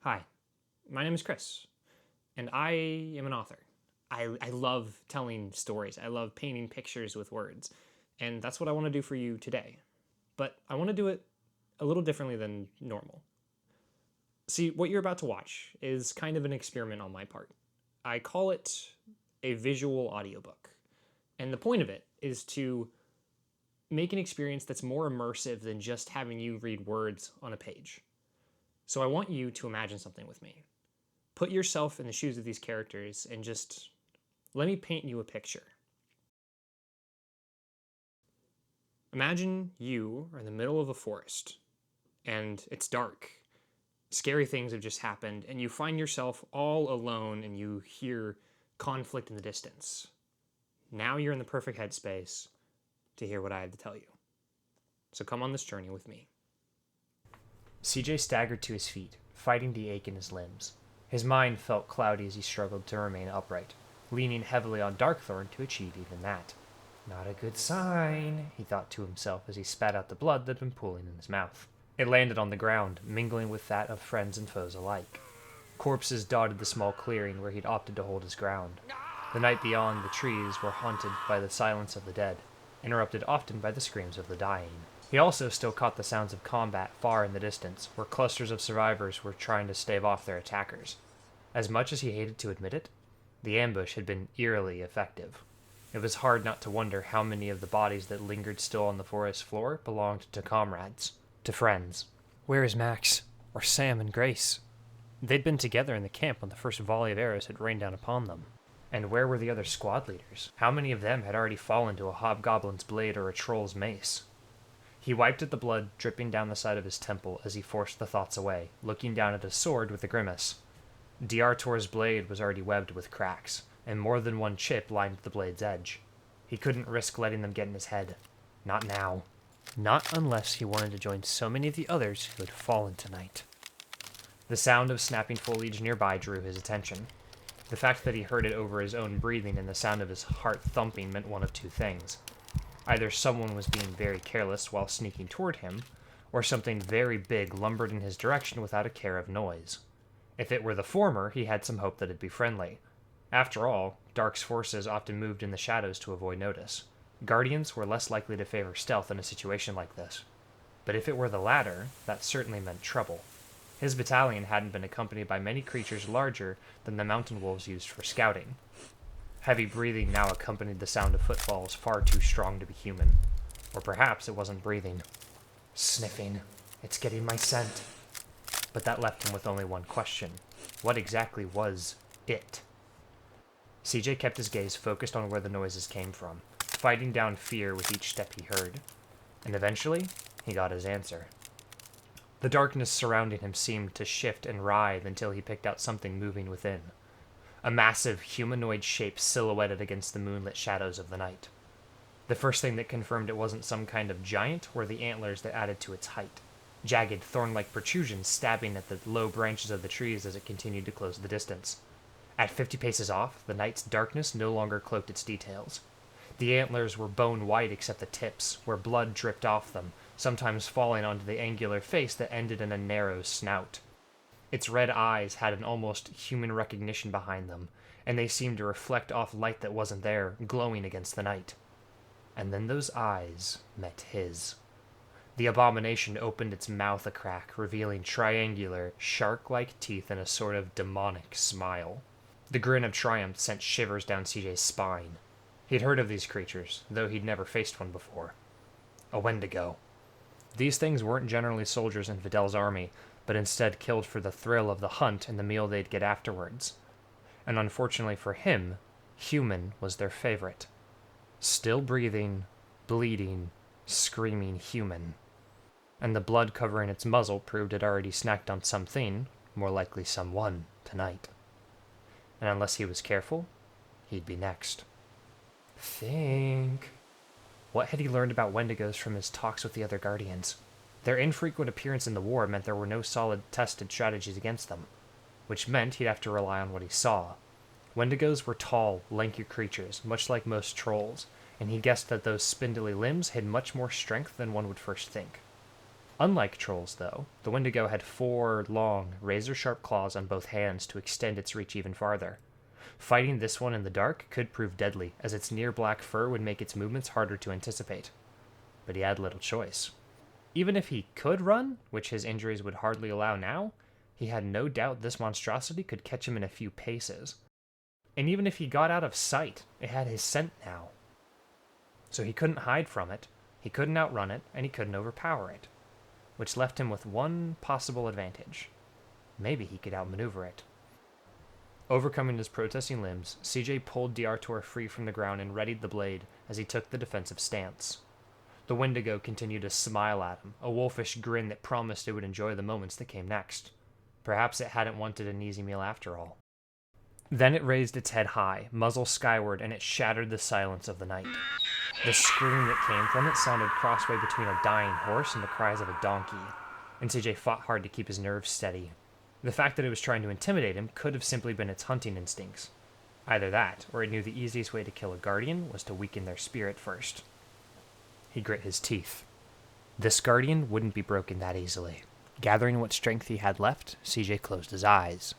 Hi, my name is Chris, and I am an author. I love telling stories. I love painting pictures with words, and that's what I want to do for you today. But I want to do it a little differently than normal. See, what you're about to watch is kind of an experiment on my part. I call it a visual audiobook, and the point of it is to make an experience that's more immersive than just having you read words on a page. So I want you to imagine something with me. Put yourself in the shoes of these characters and just let me paint you a picture. Imagine you are in the middle of a forest and it's dark. Scary things have just happened and you find yourself all alone and you hear conflict in the distance. Now you're in the perfect headspace to hear what I have to tell you. So come on this journey with me. CJ staggered to his feet, fighting the ache in his limbs. His mind felt cloudy as he struggled to remain upright, leaning heavily on Darkthorn to achieve even that. Not a good sign, he thought to himself as he spat out the blood that had been pooling in his mouth. It landed on the ground, mingling with that of friends and foes alike. Corpses dotted the small clearing where he'd opted to hold his ground. The night beyond, the trees were haunted by the silence of the dead, interrupted often by the screams of the dying. He also still caught the sounds of combat far in the distance, where clusters of survivors were trying to stave off their attackers. As much as he hated to admit it, the ambush had been eerily effective. It was hard not to wonder how many of the bodies that lingered still on the forest floor belonged to comrades, to friends. Where is Max? Or Sam and Grace? They'd been together in the camp when the first volley of arrows had rained down upon them. And where were the other squad leaders? How many of them had already fallen to a hobgoblin's blade or a troll's mace? He wiped at the blood dripping down the side of his temple as he forced the thoughts away, looking down at his sword with a grimace. Diartor's blade was already webbed with cracks, and more than one chip lined the blade's edge. He couldn't risk letting them get in his head. Not now. Not unless he wanted to join so many of the others who had fallen tonight. The sound of snapping foliage nearby drew his attention. The fact that he heard it over his own breathing and the sound of his heart thumping meant one of two things. Either someone was being very careless while sneaking toward him, or something very big lumbered in his direction without a care of noise. If it were the former, he had some hope that it'd be friendly. After all, Dark's forces often moved in the shadows to avoid notice. Guardians were less likely to favor stealth in a situation like this. But if it were the latter, that certainly meant trouble. His battalion hadn't been accompanied by many creatures larger than the mountain wolves used for scouting. Heavy breathing now accompanied the sound of footfalls far too strong to be human. Or perhaps it wasn't breathing. Sniffing. It's getting my scent. But that left him with only one question. What exactly was it? CJ kept his gaze focused on where the noises came from, fighting down fear with each step he heard. And eventually, he got his answer. The darkness surrounding him seemed to shift and writhe until he picked out something moving within. A massive humanoid shape silhouetted against the moonlit shadows of the night. The first thing that confirmed it wasn't some kind of giant were the antlers that added to its height, jagged, thorn-like protrusions stabbing at the low branches of the trees as it continued to close the distance. At 50 paces off, the night's darkness no longer cloaked its details. The antlers were bone-white except the tips, where blood dripped off them, sometimes falling onto the angular face that ended in a narrow snout. Its red eyes had an almost human recognition behind them, and they seemed to reflect off light that wasn't there, glowing against the night. And then those eyes met his. The abomination opened its mouth a crack, revealing triangular, shark-like teeth and a sort of demonic smile. The grin of triumph sent shivers down CJ's spine. He'd heard of these creatures, though he'd never faced one before. A Wendigo. These things weren't generally soldiers in Videl's army, but instead killed for the thrill of the hunt and the meal they'd get afterwards. And unfortunately for him, human was their favorite. Still breathing, bleeding, screaming human. And the blood covering its muzzle proved it already snacked on something, more likely someone, tonight. And unless he was careful, he'd be next. Think. What had he learned about Wendigos from his talks with the other Guardians? Their infrequent appearance in the war meant there were no solid, tested strategies against them, which meant he'd have to rely on what he saw. Wendigos were tall, lanky creatures, much like most trolls, and he guessed that those spindly limbs had much more strength than one would first think. Unlike trolls, though, the Wendigo had 4 long, razor-sharp claws on both hands to extend its reach even farther. Fighting this one in the dark could prove deadly, as its near-black fur would make its movements harder to anticipate. But he had little choice. Even if he could run, which his injuries would hardly allow now, he had no doubt this monstrosity could catch him in a few paces. And even if he got out of sight, it had his scent now. So he couldn't hide from it, he couldn't outrun it, and he couldn't overpower it, which left him with one possible advantage. Maybe he could outmaneuver it. Overcoming his protesting limbs, CJ pulled D'Artor free from the ground and readied the blade as he took the defensive stance. The Wendigo continued to smile at him, a wolfish grin that promised it would enjoy the moments that came next. Perhaps it hadn't wanted an easy meal after all. Then it raised its head high, muzzle skyward, and it shattered the silence of the night. The scream that came from it sounded crossway between a dying horse and the cries of a donkey, and CJ fought hard to keep his nerves steady. The fact that it was trying to intimidate him could have simply been its hunting instincts. Either that, or it knew the easiest way to kill a guardian was to weaken their spirit first. He grit his teeth. This guardian wouldn't be broken that easily. Gathering what strength he had left, CJ closed his eyes.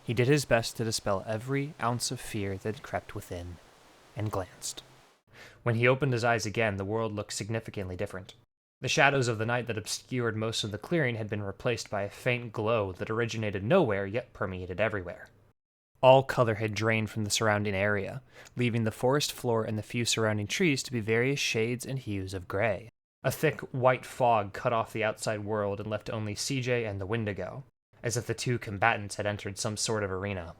He did his best to dispel every ounce of fear that crept within, and glanced. When he opened his eyes again, the world looked significantly different. The shadows of the night that obscured most of the clearing had been replaced by a faint glow that originated nowhere yet permeated everywhere. All color had drained from the surrounding area, leaving the forest floor and the few surrounding trees to be various shades and hues of gray. A thick white fog cut off the outside world and left only CJ and the Wendigo, as if the two combatants had entered some sort of arena.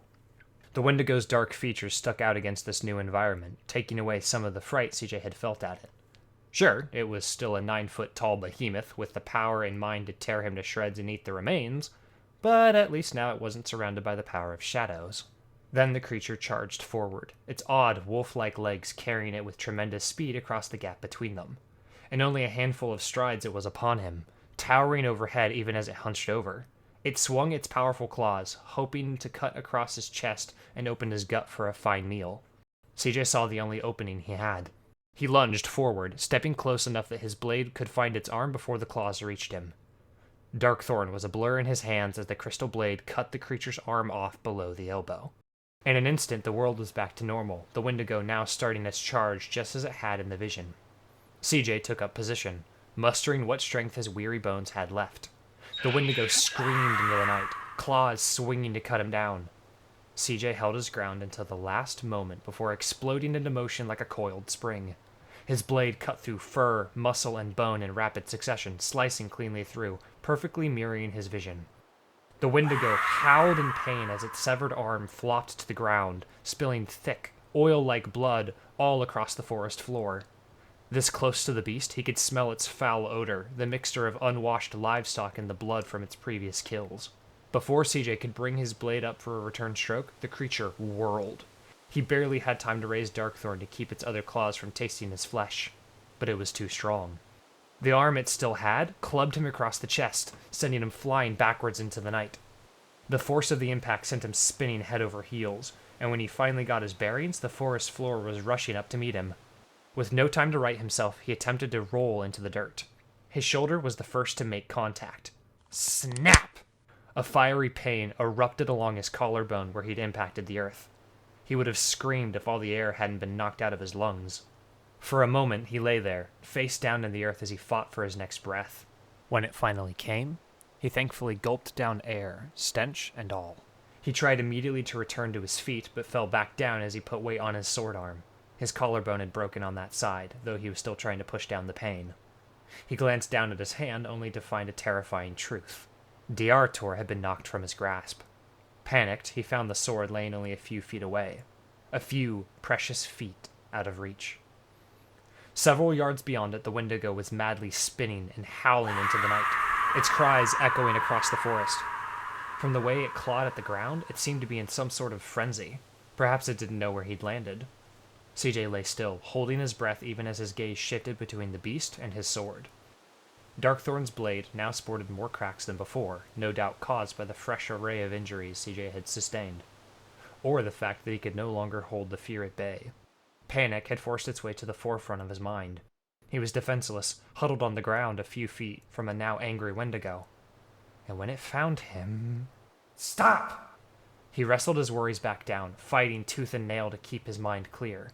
The Wendigo's dark features stuck out against this new environment, taking away some of the fright CJ had felt at it. Sure, it was still a 9-foot-tall behemoth with the power and mind to tear him to shreds and eat the remains, but at least now it wasn't surrounded by the power of shadows. Then the creature charged forward, its odd, wolf-like legs carrying it with tremendous speed across the gap between them. In only a handful of strides it was upon him, towering overhead even as it hunched over. It swung its powerful claws, hoping to cut across his chest and open his gut for a fine meal. CJ saw the only opening he had. He lunged forward, stepping close enough that his blade could find its arm before the claws reached him. Darkthorn was a blur in his hands as the crystal blade cut the creature's arm off below the elbow. In an instant, the world was back to normal, the Wendigo now starting its charge just as it had in the vision. CJ took up position, mustering what strength his weary bones had left. The Wendigo screamed into the night, claws swinging to cut him down. CJ held his ground until the last moment before exploding into motion like a coiled spring. His blade cut through fur, muscle, and bone in rapid succession, slicing cleanly through, perfectly mirroring his vision. The Wendigo howled in pain as its severed arm flopped to the ground, spilling thick, oil-like blood all across the forest floor. This close to the beast, he could smell its foul odor, the mixture of unwashed livestock and the blood from its previous kills. Before CJ could bring his blade up for a return stroke, the creature whirled. He barely had time to raise Darkthorn to keep its other claws from tasting his flesh, but it was too strong. The arm it still had clubbed him across the chest, sending him flying backwards into the night. The force of the impact sent him spinning head over heels, and when he finally got his bearings, the forest floor was rushing up to meet him. With no time to right himself, he attempted to roll into the dirt. His shoulder was the first to make contact. Snap! A fiery pain erupted along his collarbone where he'd impacted the earth. He would have screamed if all the air hadn't been knocked out of his lungs. For a moment, he lay there, face down in the earth as he fought for his next breath. When it finally came, he thankfully gulped down air, stench and all. He tried immediately to return to his feet, but fell back down as he put weight on his sword arm. His collarbone had broken on that side, though he was still trying to push down the pain. He glanced down at his hand, only to find a terrifying truth. D'Artor had been knocked from his grasp. Panicked, he found the sword laying only a few feet away. A few precious feet out of reach. Several yards beyond it, the Wendigo was madly spinning and howling into the night, its cries echoing across the forest. From the way it clawed at the ground, it seemed to be in some sort of frenzy. Perhaps it didn't know where he'd landed. CJ lay still, holding his breath even as his gaze shifted between the beast and his sword. Darkthorn's blade now sported more cracks than before, no doubt caused by the fresh array of injuries CJ had sustained, or the fact that he could no longer hold the fear at bay. Panic had forced its way to the forefront of his mind. He was defenseless, huddled on the ground a few feet from a now angry Wendigo. And when it found him... Stop! He wrestled his worries back down, fighting tooth and nail to keep his mind clear.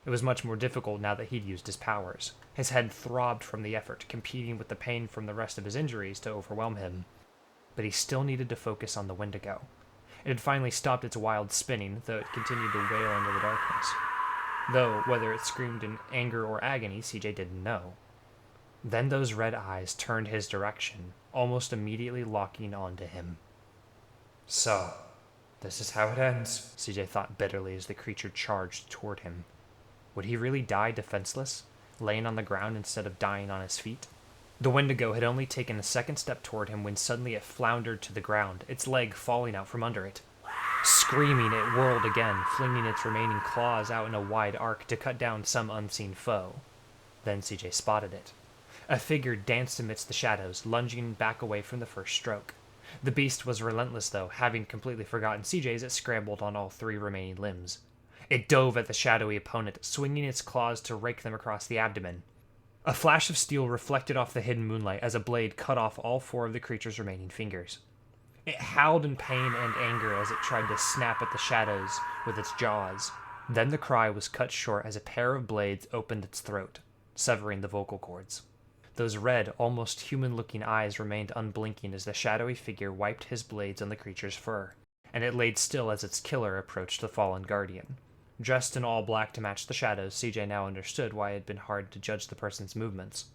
It was much more difficult now that he'd used his powers. His head throbbed from the effort, competing with the pain from the rest of his injuries to overwhelm him. But he still needed to focus on the Wendigo. It had finally stopped its wild spinning, though it continued to wail into the darkness. Though, whether it screamed in anger or agony, CJ didn't know. Then those red eyes turned his direction, almost immediately locking onto him. So, this is how it ends, CJ thought bitterly as the creature charged toward him. Would he really die defenseless, laying on the ground instead of dying on his feet? The Wendigo had only taken a second step toward him when suddenly it floundered to the ground, its leg falling out from under it. Screaming, it whirled again, flinging its remaining claws out in a wide arc to cut down some unseen foe. Then CJ spotted it. A figure danced amidst the shadows, lunging back away from the first stroke. The beast was relentless, though, having completely forgotten CJ as it scrambled on all three remaining limbs. It dove at the shadowy opponent, swinging its claws to rake them across the abdomen. A flash of steel reflected off the hidden moonlight as a blade cut off all four of the creature's remaining fingers. It howled in pain and anger as it tried to snap at the shadows with its jaws. Then the cry was cut short as a pair of blades opened its throat, severing the vocal cords. Those red, almost human-looking eyes remained unblinking as the shadowy figure wiped his blades on the creature's fur, and it laid still as its killer approached the fallen guardian. Dressed in all black to match the shadows, CJ now understood why it had been hard to judge the person's movements.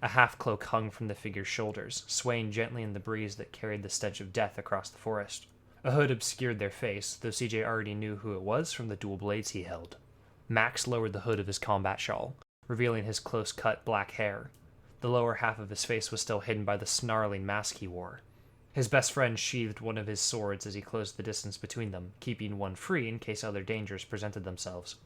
A half-cloak hung from the figure's shoulders, swaying gently in the breeze that carried the stench of death across the forest. A hood obscured their face, though CJ already knew who it was from the dual blades he held. Max lowered the hood of his combat shawl, revealing his close-cut black hair. The lower half of his face was still hidden by the snarling mask he wore. His best friend sheathed one of his swords as he closed the distance between them, keeping one free in case other dangers presented themselves.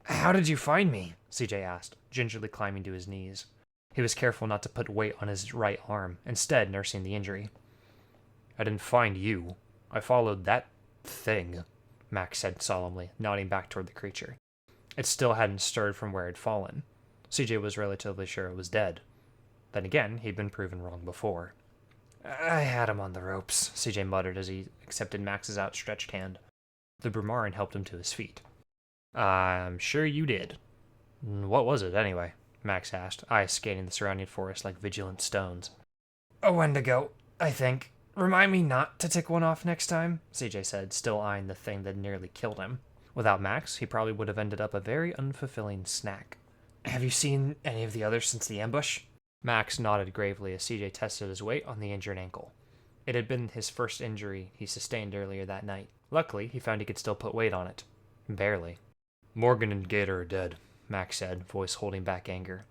"How did you find me?" CJ asked, gingerly climbing to his knees. He was careful not to put weight on his right arm, instead nursing the injury. "I didn't find you. I followed that thing," Max said solemnly, nodding back toward the creature. It still hadn't stirred from where it had fallen. CJ was relatively sure it was dead. Then again, he'd been proven wrong before. "I had him on the ropes," CJ muttered as he accepted Max's outstretched hand. The Brumaran helped him to his feet. "I'm sure you did." "What was it, anyway?" Max asked, eyes scanning the surrounding forest like vigilant stones. "A Wendigo, I think. Remind me not to tick one off next time," CJ said, still eyeing the thing that nearly killed him. Without Max, he probably would have ended up a very unfulfilling snack. "Have you seen any of the others since the ambush?" Max nodded gravely as CJ tested his weight on the injured ankle. It had been his first injury he sustained earlier that night. Luckily, he found he could still put weight on it. Barely. "Morgan and Gator are dead," Max said, voice holding back anger.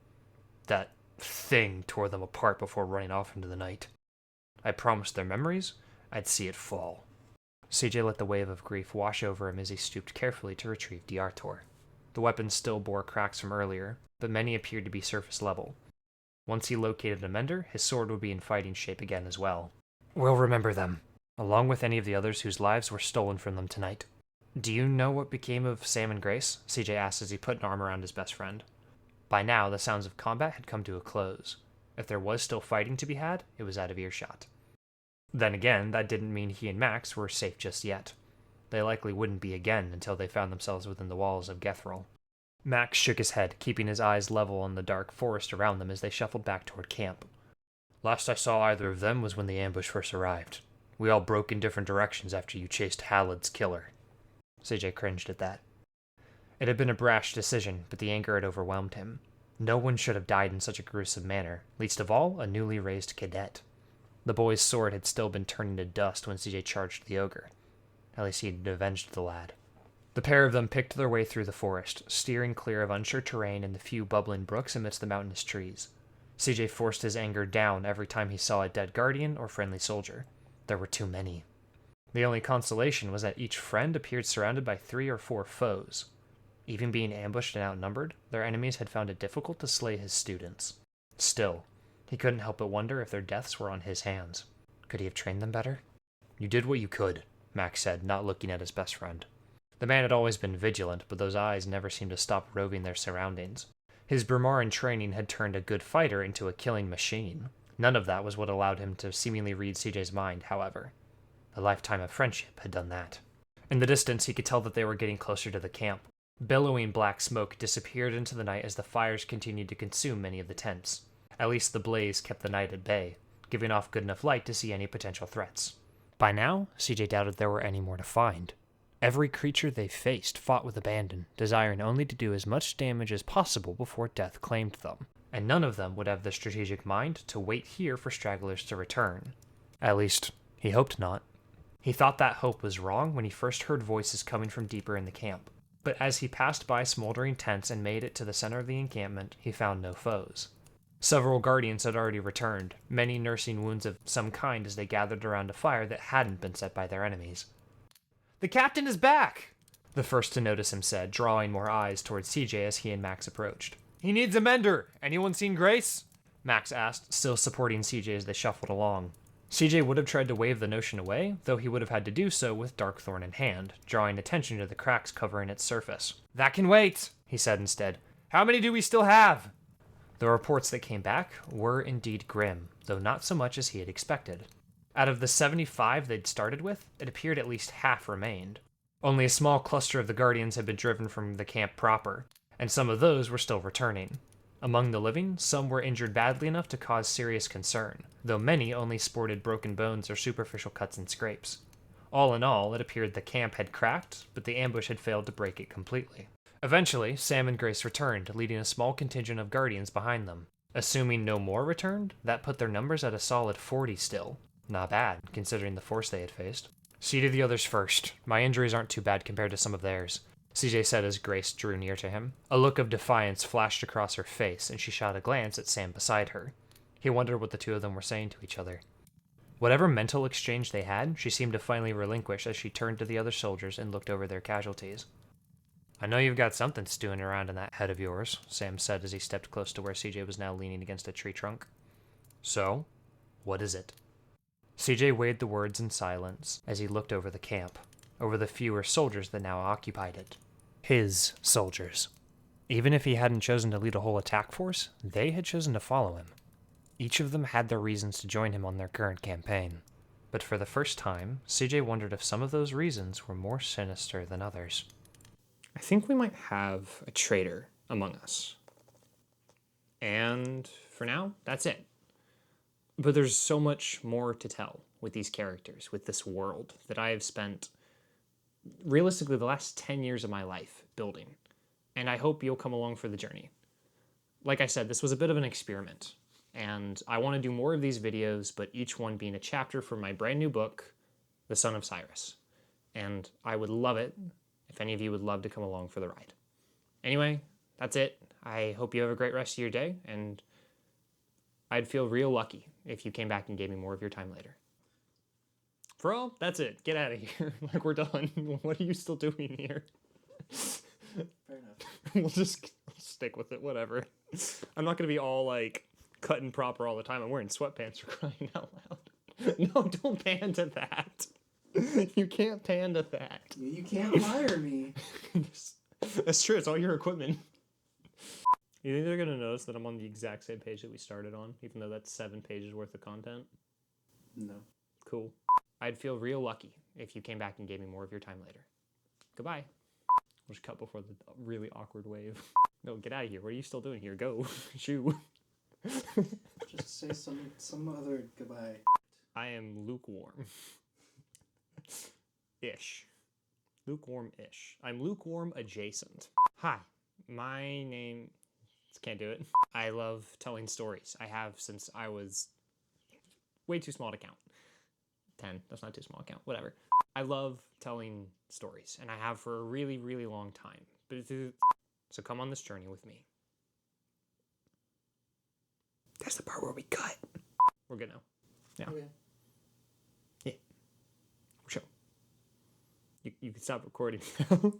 "That thing tore them apart before running off into the night. I promised their memories I'd see it fall." CJ let the wave of grief wash over him as he stooped carefully to retrieve D'Artor. The weapon still bore cracks from earlier, but many appeared to be surface level. Once he located a mender, his sword would be in fighting shape again as well. "We'll remember them, along with any of the others whose lives were stolen from them tonight." "Do you know what became of Sam and Grace?" CJ asked as he put an arm around his best friend. By now, the sounds of combat had come to a close. If there was still fighting to be had, it was out of earshot. Then again, that didn't mean he and Max were safe just yet. They likely wouldn't be again until they found themselves within the walls of Gethril. Max shook his head, keeping his eyes level on the dark forest around them as they shuffled back toward camp. "Last I saw either of them was when the ambush first arrived. We all broke in different directions after you chased Halad's killer." CJ cringed at that. It had been a brash decision, but the anger had overwhelmed him. No one should have died in such a gruesome manner, least of all a newly raised cadet. The boy's sword had still been turning to dust when CJ charged the ogre. At least he had avenged the lad. The pair of them picked their way through the forest, steering clear of unsure terrain and the few bubbling brooks amidst the mountainous trees. CJ forced his anger down every time he saw a dead guardian or friendly soldier. There were too many. The only consolation was that each friend appeared surrounded by 3 or 4 foes. Even being ambushed and outnumbered, their enemies had found it difficult to slay his students. Still, he couldn't help but wonder if their deaths were on his hands. Could he have trained them better? "You did what you could," Max said, not looking at his best friend. The man had always been vigilant, but those eyes never seemed to stop roving their surroundings. His Brumaran training had turned a good fighter into a killing machine. None of that was what allowed him to seemingly read CJ's mind, however. A lifetime of friendship had done that. In the distance, he could tell that they were getting closer to the camp. Billowing black smoke disappeared into the night as the fires continued to consume many of the tents. At least the blaze kept the night at bay, giving off good enough light to see any potential threats. By now, CJ doubted there were any more to find. Every creature they faced fought with abandon, desiring only to do as much damage as possible before death claimed them. And none of them would have the strategic mind to wait here for stragglers to return. At least, he hoped not. He thought that hope was wrong when he first heard voices coming from deeper in the camp. But as he passed by smoldering tents and made it to the center of the encampment, he found no foes. Several guardians had already returned, many nursing wounds of some kind as they gathered around a fire that hadn't been set by their enemies. "The captain is back!" the first to notice him said, drawing more eyes towards CJ as he and Max approached. "He needs a mender! Anyone seen Grace?" Max asked, still supporting CJ as they shuffled along. CJ would have tried to wave the notion away, though he would have had to do so with Darkthorn in hand, drawing attention to the cracks covering its surface. "That can wait," he said instead. "How many do we still have?" The reports that came back were indeed grim, though not so much as he had expected. Out of the 75 they'd started with, it appeared at least half remained. Only a small cluster of the Guardians had been driven from the camp proper, and some of those were still returning. Among the living, some were injured badly enough to cause serious concern, though many only sported broken bones or superficial cuts and scrapes. All in all, it appeared the camp had cracked, but the ambush had failed to break it completely. Eventually, Sam and Grace returned, leading a small contingent of Guardians behind them. Assuming no more returned, that put their numbers at a solid 40 still. Not bad, considering the force they had faced. "See to the others first. My injuries aren't too bad compared to some of theirs," CJ said as Grace drew near to him. A look of defiance flashed across her face, and she shot a glance at Sam beside her. He wondered what the two of them were saying to each other. Whatever mental exchange they had, she seemed to finally relinquish as she turned to the other soldiers and looked over their casualties. "I know you've got something stewing around in that head of yours," Sam said as he stepped close to where CJ was now leaning against a tree trunk. "So, what is it?" CJ weighed the words in silence as he looked over the camp, over the fewer soldiers that now occupied it. His soldiers. Even if he hadn't chosen to lead a whole attack force, they had chosen to follow him. Each of them had their reasons to join him on their current campaign. But for the first time, CJ wondered if some of those reasons were more sinister than others. I think we might have a traitor among us. And for now, that's it. But there's so much more to tell with these characters, with this world that I have spent realistically the last 10 years of my life building. And I hope you'll come along for the journey. Like I said, this was a bit of an experiment. And I want to do more of these videos, but each one being a chapter from my brand new book, The Son of Cyrus. And I would love it if any of you would love to come along for the ride. Anyway, that's it. I hope you have a great rest of your day, and I'd feel real lucky if you came back and gave me more of your time later. For all, that's it. Get out of here. Like, we're done. What are you still doing here? Fair enough. We'll just stick with it, whatever. I'm not going to be all, like, cut and proper all the time. I'm wearing sweatpants for crying out loud. No, don't pan to that. You can't pan to that. You can't fire me. That's true. It's all your equipment. You think they're going to notice that I'm on the exact same page that we started on, even though that's 7 pages worth of content? No. Cool. I'd feel real lucky if you came back and gave me more of your time later. Goodbye. We'll just cut before the really awkward wave. No, get out of here. What are you still doing here? Go. Shoo. Just say some other goodbye. I am lukewarm. Ish. Lukewarm-ish. I'm lukewarm adjacent. Hi, my name... Can't do it. I love telling stories. I have since I was way too small to count. 10. That's not too small to count. Whatever. I love telling stories, and I have for a really, really long time. So come on this journey with me. That's the part where we cut. We're good now. Yeah. Okay. Yeah. Sure. You can stop recording now.